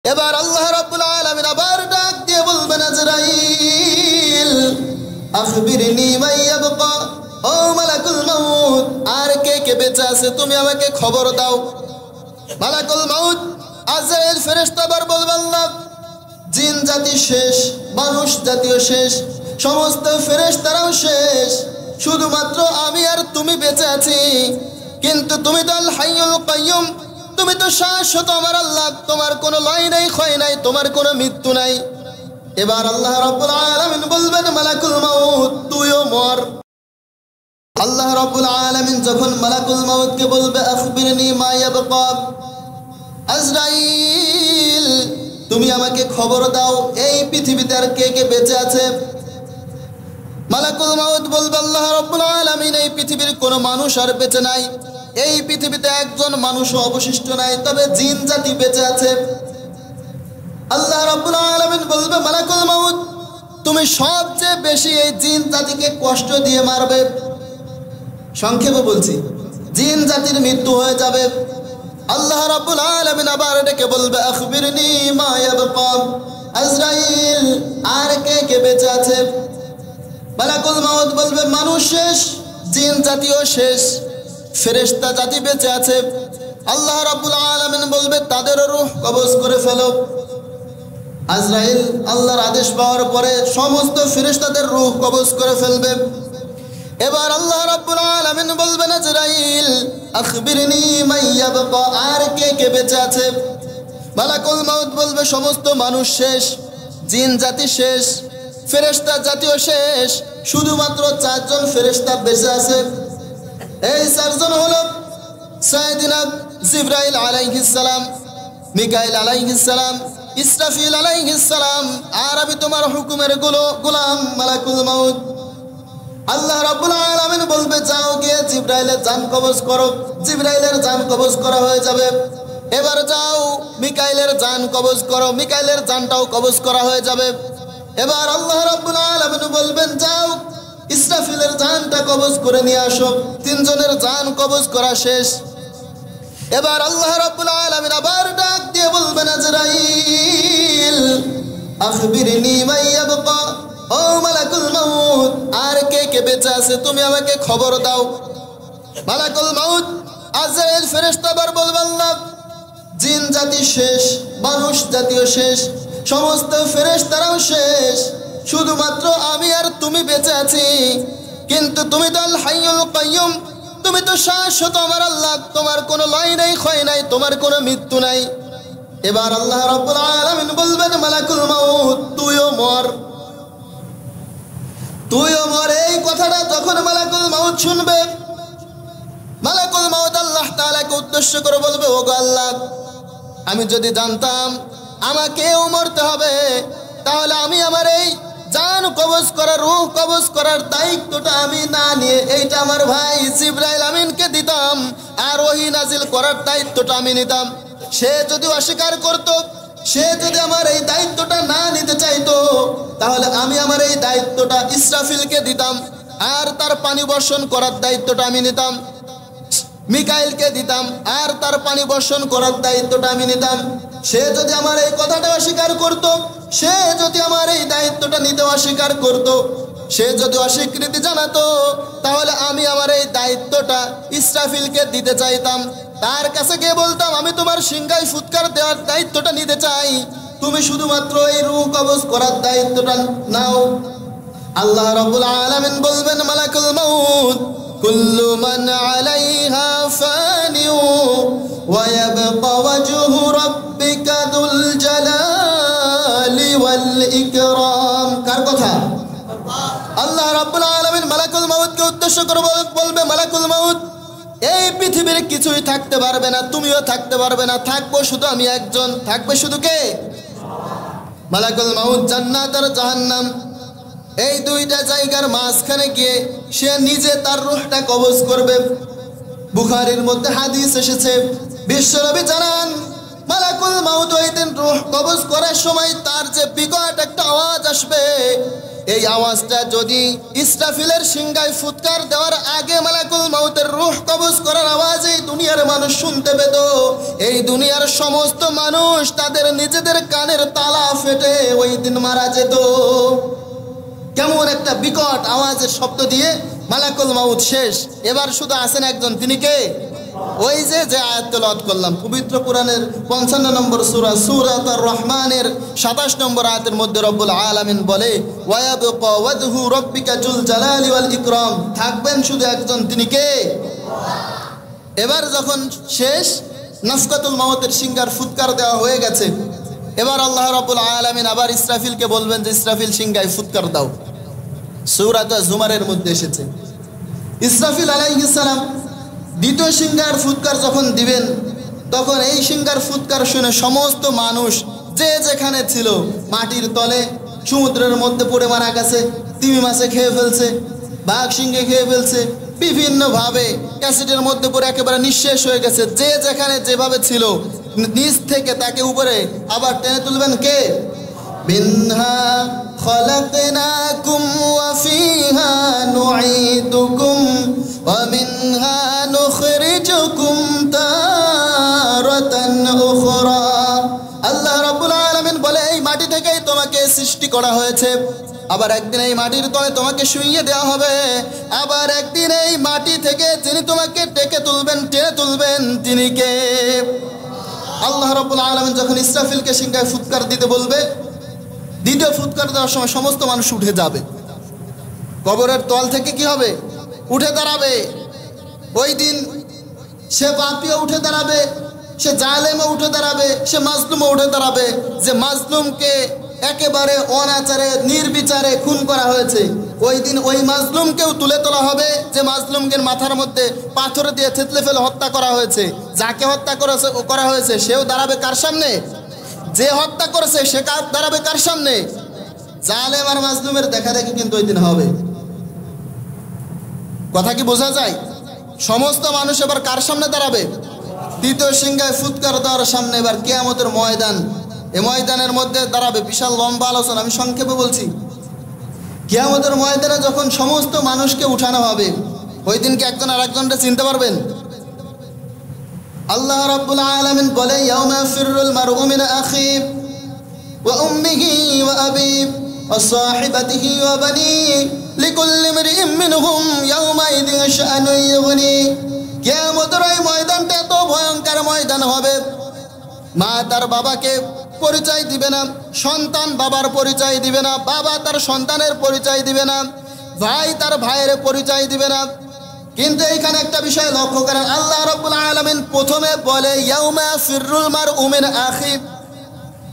এবার আল্লাহ রাব্বুল আলামিন আবার ডাক দিয়ে বলবেন আজরাইল আখবিরনি মা ইয়াবকা, ও মালাকুল মাউত আর কে কে বেঁচে আছে তুমি আমাকে খবর দাও। মালাকুল মাউত আজরাইল ফেরেশতা আবার বলবে আল্লাহ জিন জাতি শেষ, মানুষ জাতীয় শেষ, সমস্ত ফেরেশতারাও শেষ, শুধুমাত্র আমি আর তুমি বেঁচে আছি। কিন্তু তুমি তো আল হাইয়ুল কাইয়ুম, তুমি তো শাশ্বত আমার আল্লাহ, তোমার কোনো লয় নাই ক্ষয় নাই, তোমার কোনো মৃত্যু নাই। এবার আল্লাহ রাব্বুল আলামিন বলবেন মালাকুল মাউত তুইও মর। আল্লাহ রাব্বুল আলামিন যখন মালাকুল মাউতকে বলবে আখবিরনি মা ইয়াবকা, আজরাইল তুমি আমাকে খবর দাও এই পৃথিবীতে আর কে কে বেঁচে আছে। মালাকুল মাউত বলবে আল্লাহ রাব্বুল আলামিন এই পৃথিবীর কোনো মানুষ আর বেঁচে নাই, এই পৃথিবীতে একজন মানুষও অবশিষ্ট নাই, তবে জিন জাতি বেঁচে আছে। আল্লাহ রাব্বুল আলামিন বলবে মালাকুল মাউত তুমি সবচেয়ে বেশি এই জিন জাতিকে কষ্ট দিয়ে মারবে। সংক্ষেপে বলছি জিন জাতির মৃত্যু হয়ে যাবে। আল্লাহ রাব্বুল আলামিন আবার ডেকে বলবে আখবিরনি মা ইয়াবকা, আজরাইল আর কে কে বেঁচে আছে। মালাকুল মাউত বলবে মানুষ শেষ, জিন জাতিও শেষ, ফেরেশতা জাতি বেঁচে আছে। আল্লাহ রাব্বুল আলামিন বলবে তাদের রূহ কবজ করে ফেলো। আজরাইল আল্লাহর আদেশ পাওয়ার পরে সমস্ত ফেরেশতাদের রূহ কবজ করে ফেলবে। এবার আল্লাহ রাব্বুল আলামিন বলবেন আজরাইল আখবিরনি মা ইয়াবকা আর কে কে বেঁচে আছে। মালাকুল মাউত বলবে সমস্ত মানুষ শেষ, জিন জাতি শেষ, ফেরেশতা জাতিও শেষ, শুধুমাত্র চারজন ফেরেশতা বেঁচে আছে। এই চারজন হলো সাইয়েদিনা জিবরাইল আলাইহিস সালাম, মিকাইল আলাইহিস সালাম, ইসরাফিল আলাইহিস সালাম, আর আমি তোমার হুকুমের গোলাম মালাকুল মাউত। আল্লাহ রাব্বুল আলামিন বলবে যাও গিয়ে জিবরাইলের জান কবজ করো। জিবরাইলের জান কবজ করা হয়ে যাবে। এবার যাও মিকাইলের জান কবজ করো, মিকাইলের জানটাও কবজ করা হয়ে যাবে। এবার আল্লাহ রাব্বুল আলামিন বলবেন যাও ইসরাফিলের জানটা কবজ করে নিয়ে আসো। তিনজনের জান কবজ করা শেষ। এবার আল্লাহ রাব্বুল আলামিন আবার ডাক দিয়ে বলবেন আজরাইল আখবিরনি মা ইয়াবকা, ও মালাকুল মাউত আর কে কে বেঁচে আছে তুমি আমাকে খবর দাও। মালাকুল মাউত আজরাইল ফেরেশতা আবার বলবে আল্লাহ জিন জাতি শেষ, মানুষ জাতীয় শেষ, সমস্ত ফেরেশতারাও শেষ, শুধুমাত্র আমি আর তুমি বেঁচে আছি। কিন্তু তুমি তো আল হাইয়ুল কাইয়ুম, তুমি তো শাশ্বত আমার আল্লাহ, তোমার কোনো লয় নাই ক্ষয় নাই, তোমার কোনো মৃত্যু নাই। এবার আল্লাহ রাব্বুল আলামিন বলবেন মালাকুল মাউত তুইও মর, তুইও মর। এই কথাটা যখন মালাকুল মাউত শুনবে, মালাকুল মাউত আল্লাহ তাআলাকে উদ্দেশ্য করে বলবে ওগো আল্লাহ আমি যদি জানতাম আমাকেও মরতে হবে তাহলে আমি আমার এই জান কবজ করার রূহ কবজ করার দায়িত্বটা আমি না নিয়ে এইটা আমার ভাই জিবরাইল আমিনকে দিতাম, আর ওহী নাজিল করার দায়িত্বটা আমি নিতাম। সে যদি অস্বীকার করত, সে যদি আমার এই দায়িত্বটা না নিতে চাইতো, তাহলে আমি আমার এই দায়িত্বটা ইসরাফিলকে দিতাম, আর তার পানি বর্ষণ করার দায়িত্বটা আমি নিতাম। মিকাইলকে দিতাম, আর তার পানি বর্ষণ করার দায়িত্বটা আমি নিতাম। সে যদি আমার এই কথাটা অস্বীকার করত, সে যদি আমার এই দায়িত্বটা নিতে অস্বীকার করত, সে যদি অস্বীকৃতি জানাতো, তাহলে আমি আমার এই দায়িত্বটা ইসরাফিলকে দিতে চাইতাম। তার কাছে গিয়ে বলতাম আমি তোমার সিংহায় ফুৎকার দেওয়ার দায়িত্বটা নিতে চাই, তুমি শুধুমাত্র এই রূহ কবজ করার দায়িত্বটা নাও। আল্লাহ রাব্বুল আলামিন বলবেন মালাকুল মাউত কুল্লু মান আলাইহা ফানিউ ওয়া ইয়াবকা ওয়াজহু রাব্বিকা যুল জালালি ওয়াল ইকরাম। কার কথা? আল্লাহ রাব্বুল আলামিন মালাকুল মাউতকে উদ্দেশ্য করে বলবে মালাকুল মাউত এই পৃথিবীর কিছুই থাকতে পারবে না, তুমিও থাকতে পারবে না, থাকবো শুধু আমি একজন। থাকবে শুধু কে? মালাকুল মাউত জান্নাত আর জাহান্নাম এই দুইটা জায়গার মাঝখানে গিয়ে সে নিজে তার রূহটা কবজ করবে। বুখারীর মধ্যে হাদিস এসেছে, বিশ্বনবী জানান মালাকুল মাউত ওই দিন রূহ কবজ করার সময় তার যে বিকট একটা আওয়াজ আসবে। এই আওয়াজটা যদি ইসরাফিলের সিংহায় ফুৎকার দেওয়ার আগে মালাকুল মাউতের রূহ কবজ করার আওয়াজ এই দুনিয়ার মানুষ শুনতে পেত, এই দুনিয়ার সমস্ত মানুষ তাদের নিজেদের কানের তালা ফেটে ওই দিন মারা যেত। কেমন একটা বিকট আওয়াজের শব্দ দিয়ে মালাকুল মাউত শেষ। এবার শুধু আছেন একজন, তিনি কে? ওই যে আয়াত তেলাওয়াত করলাম পবিত্র কোরআনের 55 নম্বর সূরা সূরাতুর রহমানের 27 নম্বর আয়াতের মধ্যে রব্বুল আলামিন বলে, ওয়ায়াবকা ওয়াজহু রাব্বিকা যুল জালালি ওয়াল ইকরাম, থাকবেন শুধু একজন, তিনি কে? এবার যখন শেষ, নাফকাতুল মাউতের সিংহার ফুৎকার দেওয়া হয়ে গেছে, এবার আল্লাহ রাব্বুল আলামিন আবার ইসরাফিলকে বলবেন যে ইসরাফিল সিংহায় ফুৎকার দাও। সূরাত জুমারের মধ্যে এসেছে। ইসরাফিল আলাইহিস সালাম দ্বিতীয় সিংহার ফুৎকার যখন দিবেন, তখন এই সিংহার ফুৎকার শুনে সমস্ত মানুষ যে যেখানে ছিল মাটির তলে, সমুদ্রের মধ্যে পড়ে মারা গেছে, তিমি মাছে খেয়ে ফেলছে, বাঘ সিংহে খেয়ে ফেলছে, বিভিন্নভাবে অ্যাসিডের মধ্যে পড়ে একেবারে নিঃশেষ হয়ে গেছে। যে যেখানে যেভাবে ছিল নিচ থেকে তাকে উপরে আবার টেনে তুলবেন কে? মিনহা খলাকনাকুম ওয়া ফিহা নুঈদুকুম ওয়া মিনহা নুখরিজুকুম তারাতান উখরা। আল্লাহ রাব্বুল আলামিন বলে, এই মাটি থেকেই তোমাকে সৃষ্টি করা হয়েছে, আবার একদিন এই মাটির তলে তোমাকে শুইয়ে দেওয়া হবে, আবার একদিন এই মাটি থেকে যিনি তোমাকে টেনে তুলবেন তিনি কে? আল্লাহ রাব্বুল আলামিন যখন ইসরাফিলকে সিংহায় ফুৎকার দিতে বলবে, দ্বিতীয় ফুৎকার দেওয়ার সময় সমস্ত মানুষ উঠে যাবে, কবরের তল থেকে কি হবে? উঠে দাঁড়াবে। ওই দিন সে পাপীও উঠে দাঁড়াবে, সে জালেমও উঠে দাঁড়াবে, সে মাজলুমও উঠে দাঁড়াবে। যে মাজলুমকে একেবারে অনাচারে নির্বিচারে খুন করা হয়েছে, ওই দিন ওই মাজলুমকেও তুলে তোলা হবে। যে মাজলুমকে মাথার মধ্যে পাথর দিয়ে থেতলে ফেলে হত্যা করা হয়েছে, যাকে হত্যা করা হয়েছে সেও দাঁড়াবে কার সামনে? যে হত্যা করেছে সে দাঁড়াবে কার সামনে? জালেম আর মাজলুমের দেখা দেখি কিন্তু ওই দিন হবে। কথা কি বোঝা যায়? সমস্ত মানুষ এবার কার সামনে দাঁড়াবে? তৃতীয় সিংহায় ফুৎকার দেওয়ার সামনে। এবার কিয়ামতের ময়দান, এই ময়দানের মধ্যে দাঁড়াবে। বিশাল লম্বা আলোচনা, আমি সংক্ষেপে বলছি। কিয়ামতের ময়দানে যখন সমস্ত মানুষকে উঠানো হবে, ওই দিনকে একজন আর একজনকে চিনতে পারবেন? আল্লাহ রাব্বুল আলামিন বলে, ইয়াউমা ফিররুল মারউ মিন আখিহি ওয়া উম্মিহি ওয়া আবিহি ওয়া সাহিবাতিহি ওয়া বানিহি লিকুল্লি ইমরিইম মিনহুম ইয়াউমাইযিন শাআনুন ইউগনি। কিয়ামতের এই ময়দানটা এত ভয়ঙ্কর ময়দান হবে, মা তার বাবাকে পরিচয় দিবে না, সন্তান বাবার পরিচয় দিবে না, বাবা তার সন্তানের পরিচয় দিবে না, ভাই তার ভাইয়ের পরিচয় দিবে না। কিন্তু এইখানে একটা বিষয় লক্ষ্য করেন, আল্লাহ রাব্বুল আলামিন প্রথমে বলে ইয়াউমা ফিররুল মারউ মিন আখিহি,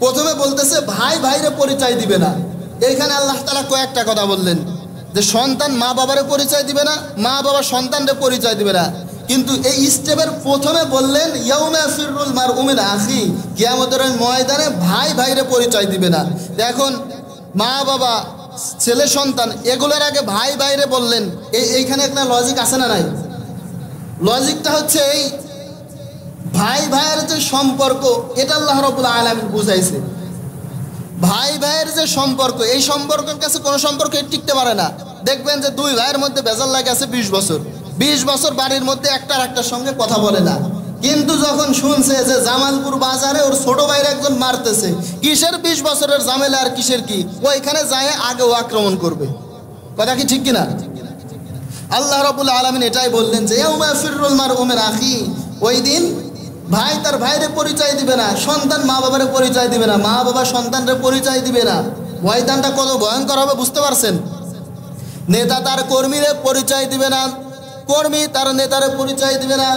প্রথমে বলতেছে ভাই ভাইরে পরিচয় দিবে না। এইখানে আল্লাহ তাআলা কয়েকটা কথা বললেন, যে সন্তান মা বাবারে পরিচয় দিবে না, মা বাবা সন্তানরে পরিচয় দিবে না। কিন্তু এই স্টেপের প্রথমে বললেন ইয়াউমা ফিররুল মারউ মিন আখিহি, কিয়ামতের ময়দানে ভাই ভাইরে পরিচয় দিবে না। এখন মা বাবা ছেলে সন্তান এগুলোর আগে ভাই ভাইরে বললেন, এইখানে একটা লজিক আছে না নাই? লজিকটা হচ্ছে এই ভাই ভাইয়ের যে সম্পর্ক, এটা আল্লাহ রাব্বুল আলামিন বুঝাইছে। ভাই ভাইয়ের যে সম্পর্ক, এই সম্পর্কের কাছে কোনো সম্পর্ক টিকতে পারে না। দেখবেন যে দুই ভাইয়ের মধ্যে বেজাল লাগে আছে 20 বছর, 20 বছর বাড়ির মধ্যে একটার একটার সঙ্গে কথা বলে না। কিন্তু যখন শুনছে যে জামালপুর বাজারে ওর ছোট ভাইয়ের একজন মারতেছে, কিসের 20 বছরের ঝামেলা আর কিসের কি, ওইখানে যায় আগেও আক্রমণ করবে। কথা কি ঠিক কিনা? আল্লাহ রাব্বুল আলামিন এটাই বললেন যে ইয়াউমা ফিররুল মারউ মিন আখিহি, ওই দিন ভাই তার ভাইরে পরিচয় দিবে না, সন্তান মা বাবার পরিচয় দিবে না, মা বাবা সন্তানের পরিচয় দিবে না। ময়দানটা কত ভয়ঙ্কর হবে বুঝতে পারছেন? নেতা তার কর্মীরে পরিচয় দিবে না, কর্মী তার নেতারে পরিচয় দিবে না,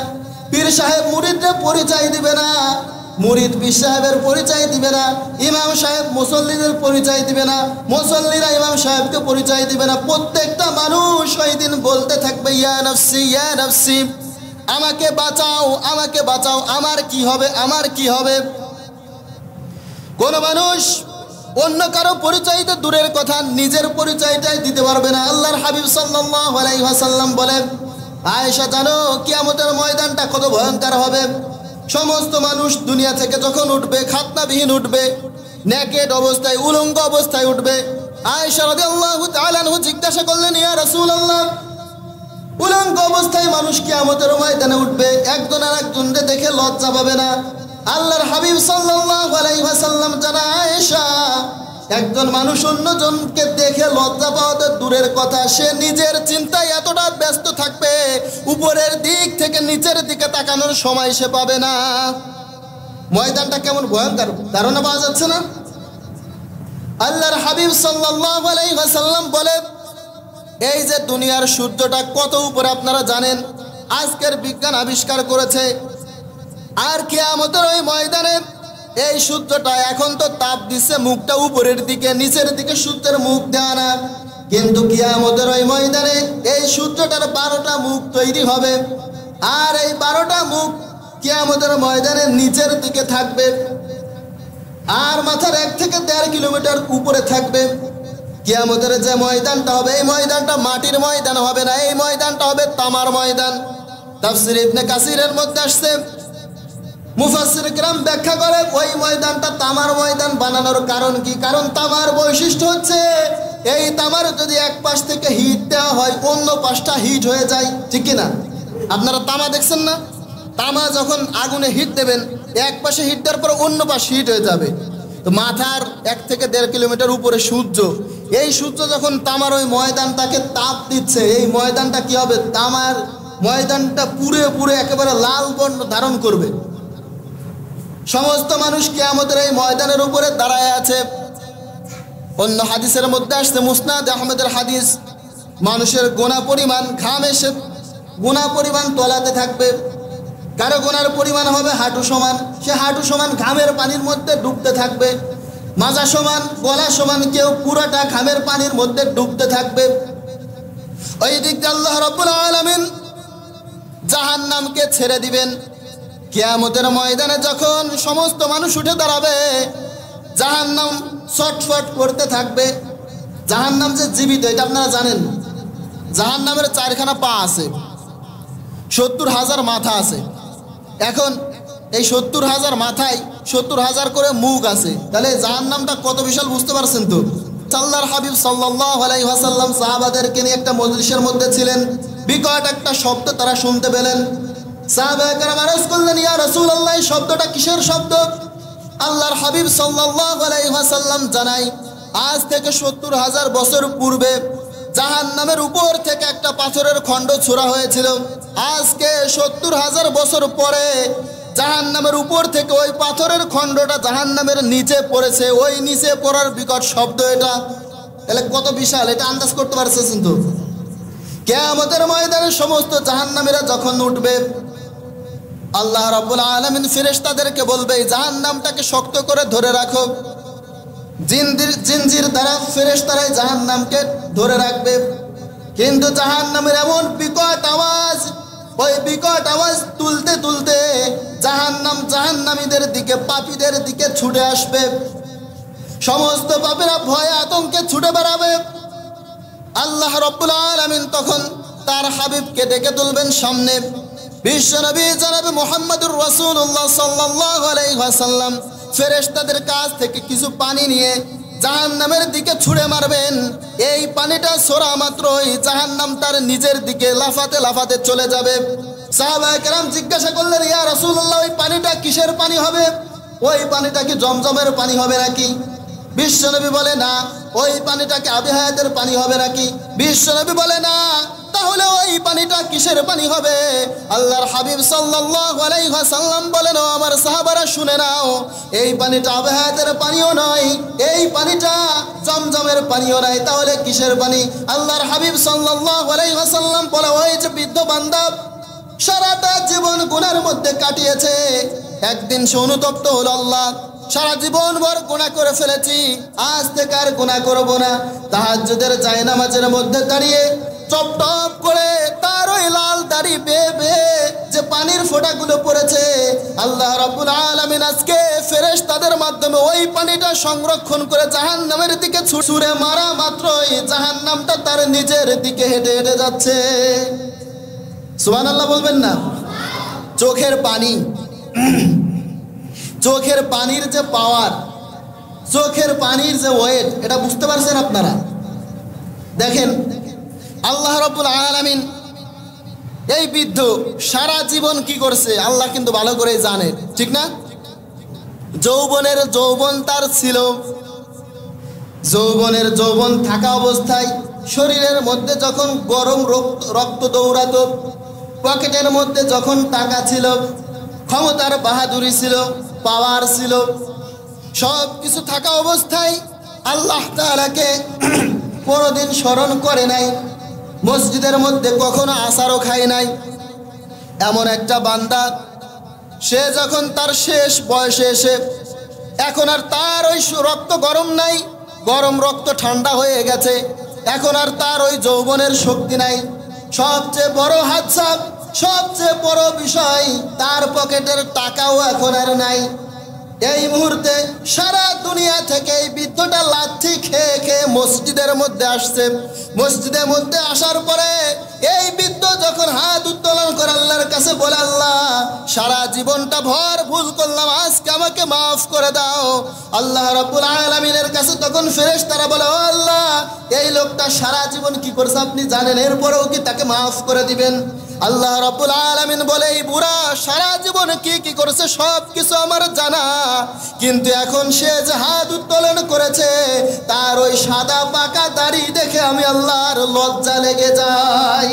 পীর সাহেব মুরিদরে পরিচয় দিবে না, মুরিদ পীর সাহেবের পরিচয় দিবে না, ইমাম সাহেব মুসল্লিদের পরিচয় দিবে না, মুসল্লিরা ইমাম সাহেবকে পরিচয় দিবে না। প্রত্যেকটা মানুষ ওই দিন বলতে থাকবে ইয়া নাফসি ইয়া নাফসি, আমাকে বাঁচাও আমাকে বাঁচাও, আমার কি হবে আমার কি হবে। কোন মানুষ অন্য কারো পরিচয় তো দূরের কথা, নিজের পরিচয়টাই দিতে পারবে না। আল্লাহর হাবিব সাল্লাল্লাহু আলাইহি ওয়াসাল্লাম বলেন, আয়েশা জানো কিয়ামতের ময়দানটা কত ভয়ঙ্কর হবে। সমস্ত মানুষ দুনিয়া থেকে যখন উঠবে, খাতনাবিহীন উঠবে, নেকেড অবস্থায় উলঙ্গ অবস্থায় উঠবে, আয়েশা রাদিয়াল্লাহু তাআলা আনহা জিজ্ঞাসা করলেন, ইয়া রাসূলুল্লাহ, উলঙ্গ অবস্থায় মানুষ কিয়ামতের ময়দানে উঠবে, একজন আর একজনকে দেখে লজ্জা পাবে না? আল্লাহর হাবিব সাল্লাল্লাহু আলাইহি ওয়াসাল্লাম জানায়, আয়েশা, একজন মানুষ অন্যজনকে দেখে লজ্জা পাওয়া তো দূরের কথা, সে নিজের চিন্তায় এতটা ব্যস্ত থাকবে, উপরের দিক থেকে নিচের দিকে তাকানোর সময় সে পাবে না। ময়দানটা কেমন ভয়ঙ্কর ধারণা পাওয়া যাচ্ছে না? আল্লাহর হাবিব সাল্লাল্লাহু আলাইহি ওয়াসাল্লাম বলে, এই যে দুনিয়ার সূর্যটা কত উপরে আপনারা জানেন, আজকের বিজ্ঞান আবিষ্কার করেছে। আর কিয়ামতের ওই ময়দানে এই সূর্যটা এখন তো তাপ দিচ্ছে, মুখটা উপরের দিকে, নিচের দিকে সূর্যের মুখ দেওয়া না, কিন্তু কিয়ামতের ওই ময়দানে এই সূর্যটার 12টা মুখ তৈরি হবে। আর এই 12টা মুখ কিয়ামতের ময়দানে নিচের দিকে থাকবে, আর মাথার 1 থেকে 1.5 কিলোমিটার উপরে থাকবে। কিয়ামতের যে ময়দানটা হবে, এই ময়দানটা মাটির ময়দান হবে না, এই ময়দানটা হবে তামার ময়দান। তাফসীর ইবনে কাসিরের মধ্যে আসছে, মুফাসসির কিরাম ব্যাখ্যা করে ওই ময়দানটা তামার ময়দান বানানোর কারণ কি? কারণ তামার বৈশিষ্ট্য হচ্ছে, এই তামার যদি এক পাশ থেকে হিট দেওয়া হয়, অন্য পাশটা হিট হয়ে যায়, ঠিক কি না? আপনারা তামা দেখছেন না? তামা যখন আগুনে হিট দেবেন, এক পাশে হিট দেওয়ার পর অন্য পাশ হিট হয়ে যাবে। তো মাথার 1 থেকে 1.5 কিলোমিটার উপরে সূর্য, এই সূর্য যখন তামার ওই ময়দানটাকে তাপ দিচ্ছে, এই ময়দানটা কি হবে? তামার ময়দানটা পুরে পুরে একেবারে লাল বর্ণ ধারণ করবে। সমস্ত মানুষ কিয়ামতের এই ময়দানের উপরে দাঁড়ায় আছে। অন্য হাদিসের মধ্যে আসছে, মুসনাদ আহমেদের হাদিস, মানুষের গোনা পরিমাণ, ঘাম এসে গোনা পরিমাণ তলাতে থাকবে। কারো গোনার পরিমাণ হবে হাঁটু সমান, সে হাঁটু সমান ঘামের পানির মধ্যে ডুবতে থাকবে। মাজা সমান, গলা সমান, কেউ পুরোটা ঘামের পানির মধ্যে ডুবতে থাকবে। ওই দিক দিয়ে আল্লাহ রাব্বুল আলামিন জাহান্নামকে ছেড়ে দিবেন। কিয়ামতের ময়দানে যখন সমস্ত মানুষ উঠে দাঁড়াবে, জাহান্নাম ছটফট করতে থাকবে। জাহান্নাম যে জীবিত, এটা আপনারা জানেন। জাহান্নামের 4খানা পা আছে, 70,000 মাথা আছে। এখন এই 70,000 মাথায় 70,000 করে মুখ আছে, তাহলে জাহান্নামটা কত বিশাল বুঝতে পারছেন তো? আল্লাহর হাবিব সাল্লাল্লাহু আলাইহি ওয়াসাল্লাম সাহাবাদেরকে নিয়ে একটা মজলিসের মধ্যে ছিলেন। বিকট একটা শব্দ তারা শুনতে পেলেন। সাহাবায়ে কেরাম আরজ করলেন, ইয়া রাসূলুল্লাহ, এই শব্দটা কিসের শব্দ? আল্লাহর হাবিব সাল্লাল্লাহু আলাইহি ওয়াসাল্লাম জানাই, আজ থেকে 70,000 বছর পূর্বে জাহান্নামের উপর থেকে একটা পাথরের খণ্ড ছোড়া হয়েছিল। আজকে 70,000 বছর পরে জাহান্নামের উপর থেকে ওই পাথরের খণ্ডটা জাহান্নামের নিচে পড়েছে। ওই নিচে পড়ার বিকট শব্দ এটা, তাহলে কত বিশাল, এটা আন্দাজ করতে পারছেন তো? কিয়ামতের ময়দানে সমস্ত জাহান্নামীরা যখন উঠবে, আল্লাহ রাব্বুল আলামিন ফেরেশতাদেরকে বলবে, জাহান্নামটাকে শক্ত করে ধরে রাখো। জিনজির দ্বারা ফেরেশতারাই জাহান্নামকে ধরে রাখবে। কিন্তু জাহান্নামের এমন বিকট আওয়াজ, ওই বিকট আওয়াজ তুলতে তুলতে জাহান্নাম জাহান্নামীদের দিকে, পাপীদের দিকে ছুটে আসবে। সমস্ত পাপীরা ভয়ে আতঙ্কে ছুটে বেড়াবে। আল্লাহ রাব্বুল আলামিন তখন তার হাবিবকে ডেকে তুলবেন সামনে। বিশ্বনবী জনাব মুহাম্মদুর রাসূলুল্লাহ সাল্লাল্লাহু আলাইহি ওয়াসাল্লাম ফেরেশতাদের কাছ থেকে কিছু পানি নিয়ে জাহান্নামের দিকে ছুঁড়ে মারবেন। এই পানিটা ছোড়া মাত্রই জাহান্নাম তার নিজের দিকে লাফাতে লাফাতে চলে যাবে। সাহাবায়ে কেরাম জিজ্ঞাসা করলেন, ইয়া রাসূলুল্লাহ, ওই পানিটা কিসের পানি হবে? ওই পানিটা কি জমজমের পানি হবে নাকি? বিশ্বনবী বলে, না। ওই পানিটা কি আবি হায়াতের পানি হবে নাকি? বিশ্বনবী বলে, না। তাহলে ওই পানিটা কিসের পানি হবে? আল্লাহর হাবিব সাল্লাল্লাহু আলাইহি ওয়াসাল্লাম বলেন, ও আমার সাহাবারা শুনে নাও, এই পানিটা আবি হায়াতের পানিও নয়, এই পানিটা জমজমের পানিও নয়। তাহলে কিসের পানি? আল্লাহর হাবিব সাল্লাল্লাহু আলাইহি ওয়াসাল্লাম বলে, ওই যে বৃদ্ধ বান্দা সারাটা জীবন গুনার মধ্যে কাটিয়েছে, একদিন সে অনুতপ্ত হলো, আল্লাহ সারা জীবন ভর গুনাহ করে ফেলেছি, আজ থেকে আর গুনাহ করব না। তাহাজ্জুদের জায়নামাজের মধ্যে দাঁড়িয়ে টপ টপ করে তার ওই লাল দাড়ি বেয়ে বেয়ে যে পানির ফোঁটাগুলো পড়েছে, আল্লাহ রাব্বুল আলামিন আজকে ফেরেশতাদের মাধ্যমে ওই পানিটা সংরক্ষণ করে জাহান্নামের দিকে ছুঁড়ে মারা মাত্রই জাহান্নামটা তার নিজের দিকে হেঁটে হেঁটে যাচ্ছে। সুবহানাল্লাহ বলবেন না? চোখের পানি, চোখের পানির যে পাওয়ার, চোখের পানির যে ওয়েট, এটা বুঝতে পারছেন আপনারা? দেখেন আল্লাহ রাব্বুল আলামিন এই বৃদ্ধ সারা জীবন কি করছে আল্লাহ কিন্তু ভালো করে জানেন, ঠিক না? যৌবনের যৌবন তার ছিল, যৌবনের যৌবন থাকা অবস্থায় শরীরের মধ্যে যখন গরম রক্ত দৌড়াতো, পকেটের মধ্যে যখন টাকা ছিল, ক্ষমতার বাহাদুরি ছিল, পাওয়ার ছিল, সব কিছু থাকা অবস্থায় আল্লাহ তাআলাকে কোনোদিন স্মরণ করে নাই, মসজিদের মধ্যে কখনো আসারও খায় নাই। এমন একটা বান্দা, সে যখন তার শেষ বয়সে এসে এখন আর তার ওই রক্ত গরম নাই, গরম রক্ত ঠান্ডা হয়ে গেছে, এখন আর তার ওই যৌবনের শক্তি নাই। সবচেয়ে বড় হাদসা, সবচেয়ে বড় বিষয়, তার পকেটের টাকাও এখন আর নাই। এই মুহূর্তে সারা দুনিয়া থেকে এই বৃদ্ধটা লাথি খেয়ে খেয়ে মসজিদের মধ্যে আসছে। মসজিদের মধ্যে আসার পরে এই বৃদ্ধ যখন হাত উত্তোলন করে আল্লাহর কাছে বলে, আল্লাহ সারা জীবনটা ভর ভুল করলাম, আজকে আমাকে মাফ করে দাও। আল্লাহ রাব্বুল আলামিনের কাছে তখন ফেরেশতারা বলে, ও আল্লাহ, এই লোকটা সারা জীবন কি করছে আপনি জানেন, এরপরেও কি তাকে মাফ করে দিবেন? আল্লাহ রাব্বুল আলামিন বলে, এই বুড়া সারা জীবন কি কি করেছে সব কিছু আমার জানা, কিন্তু এখন সে যে হাত উত্তোলন করেছে তার ওই সাদা পাকা দাড়ি দেখে আমি আল্লাহর লজ্জা লেগে যায়।